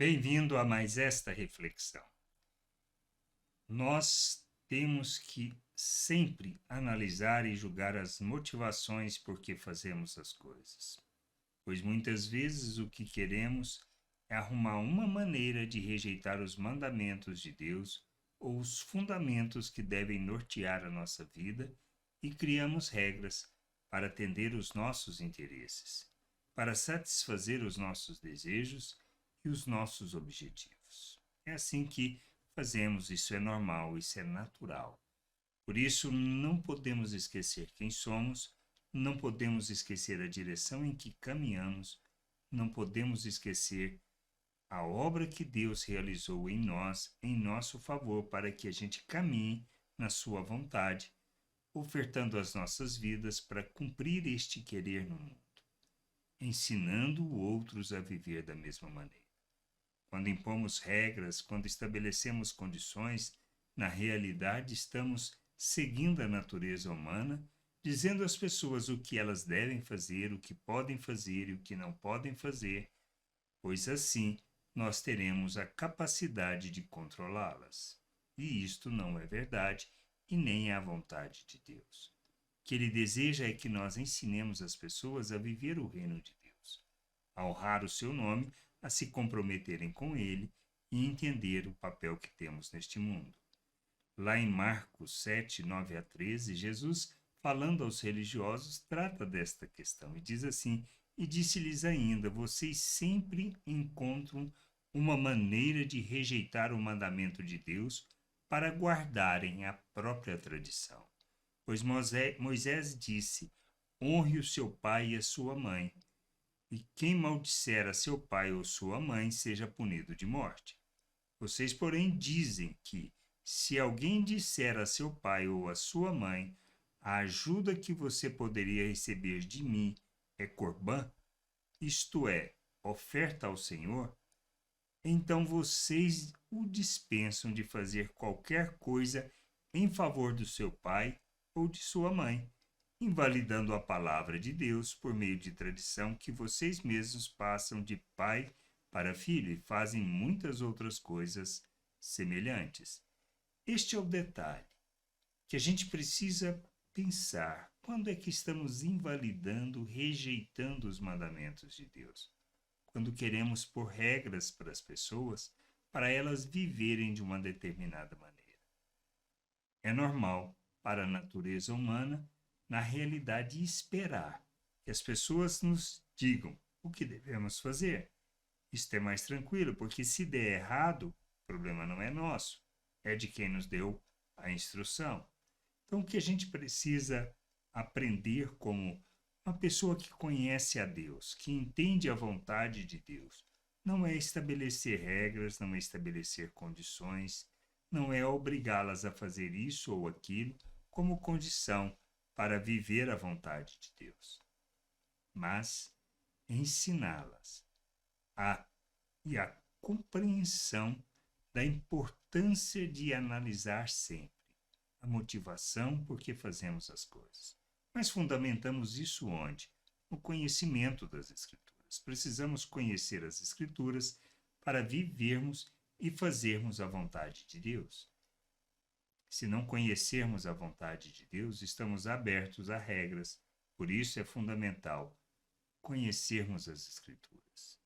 Bem-vindo a mais esta reflexão. Nós temos que sempre analisar e julgar as motivações por que fazemos as coisas, pois muitas vezes o que queremos é arrumar uma maneira de rejeitar os mandamentos de Deus ou os fundamentos que devem nortear a nossa vida e criamos regras para atender os nossos interesses, para satisfazer os nossos desejos e os nossos objetivos. É assim que fazemos, isso é normal, isso é natural. Por isso, não podemos esquecer quem somos, não podemos esquecer a direção em que caminhamos, não podemos esquecer a obra que Deus realizou em nós, em nosso favor, para que a gente caminhe na sua vontade, ofertando as nossas vidas para cumprir este querer no mundo, ensinando outros a viver da mesma maneira. Quando impomos regras, quando estabelecemos condições, na realidade estamos seguindo a natureza humana, dizendo às pessoas o que elas devem fazer, o que podem fazer e o que não podem fazer, pois assim nós teremos a capacidade de controlá-las. E isto não é verdade e nem é a vontade de Deus. O que Ele deseja é que nós ensinemos as pessoas a viver o reino de Deus, a honrar o seu nome, a se comprometerem com ele e entender o papel que temos neste mundo. Lá em Marcos 7, 9 a 13, Jesus, falando aos religiosos, trata desta questão e diz assim: E disse-lhes ainda: Vocês sempre encontram uma maneira de rejeitar o mandamento de Deus para guardarem a própria tradição. Pois Moisés disse: Honre o seu pai e a sua mãe, e quem maldisser a seu pai ou sua mãe seja punido de morte. Vocês, porém, dizem que, se alguém disser a seu pai ou a sua mãe, a ajuda que você poderia receber de mim é corbã, isto é, oferta ao Senhor, então vocês o dispensam de fazer qualquer coisa em favor do seu pai ou de sua mãe, invalidando a palavra de Deus por meio de tradição que vocês mesmos passam de pai para filho e fazem muitas outras coisas semelhantes. Este é o detalhe que a gente precisa pensar. Quando é que estamos invalidando, rejeitando os mandamentos de Deus? Quando queremos pôr regras para as pessoas, para elas viverem de uma determinada maneira. É normal para a natureza humana, na realidade, esperar que as pessoas nos digam o que devemos fazer. Isto é mais tranquilo, porque se der errado, o problema não é nosso, é de quem nos deu a instrução. Então, o que a gente precisa aprender como uma pessoa que conhece a Deus, que entende a vontade de Deus, não é estabelecer regras, não é estabelecer condições, não é obrigá-las a fazer isso ou aquilo como condição para viver a vontade de Deus, mas ensiná-las a e a compreensão da importância de analisar sempre a motivação por que fazemos as coisas. Mas fundamentamos isso onde? No conhecimento das Escrituras. Precisamos conhecer as Escrituras para vivermos e fazermos a vontade de Deus. Se não conhecermos a vontade de Deus, estamos abertos a regras. Por isso é fundamental conhecermos as Escrituras.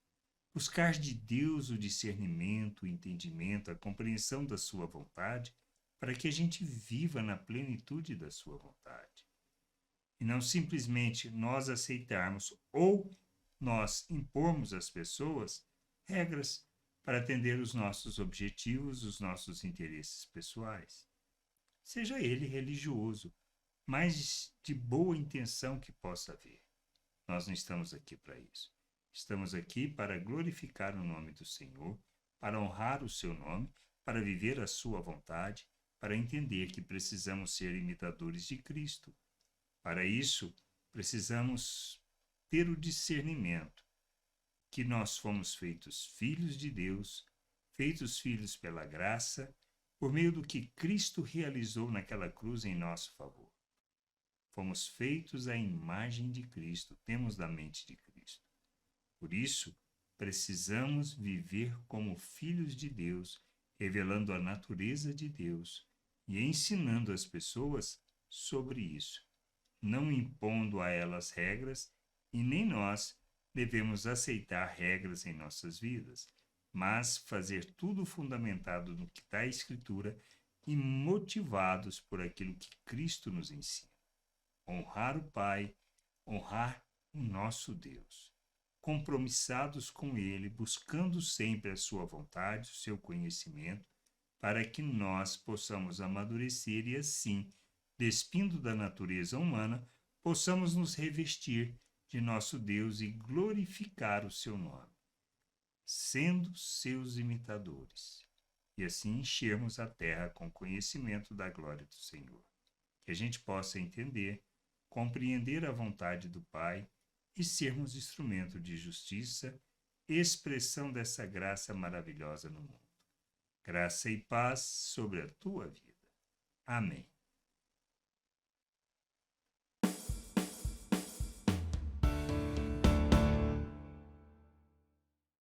Buscar de Deus o discernimento, o entendimento, a compreensão da sua vontade, para que a gente viva na plenitude da sua vontade. E não simplesmente nós aceitarmos ou nós impormos às pessoas regras para atender os nossos objetivos, os nossos interesses pessoais. Seja ele religioso, mas de boa intenção que possa haver. Nós não estamos aqui para isso. Estamos aqui para glorificar o nome do Senhor, para honrar o seu nome, para viver a sua vontade, para entender que precisamos ser imitadores de Cristo. Para isso, precisamos ter o discernimento que nós fomos feitos filhos de Deus, feitos filhos pela graça, por meio do que Cristo realizou naquela cruz em nosso favor. Fomos feitos à imagem de Cristo, temos da mente de Cristo. Por isso, precisamos viver como filhos de Deus, revelando a natureza de Deus e ensinando as pessoas sobre isso, não impondo a elas regras, e nem nós devemos aceitar regras em nossas vidas, mas fazer tudo fundamentado no que está a Escritura e motivados por aquilo que Cristo nos ensina. Honrar o Pai, honrar o nosso Deus. Compromissados com Ele, buscando sempre a sua vontade, o seu conhecimento, para que nós possamos amadurecer e assim, despindo da natureza humana, possamos nos revestir de nosso Deus e glorificar o seu nome, sendo seus imitadores, e assim enchermos a terra com conhecimento da glória do Senhor. Que a gente possa entender, compreender a vontade do Pai e sermos instrumento de justiça, expressão dessa graça maravilhosa no mundo. Graça e paz sobre a tua vida. Amém.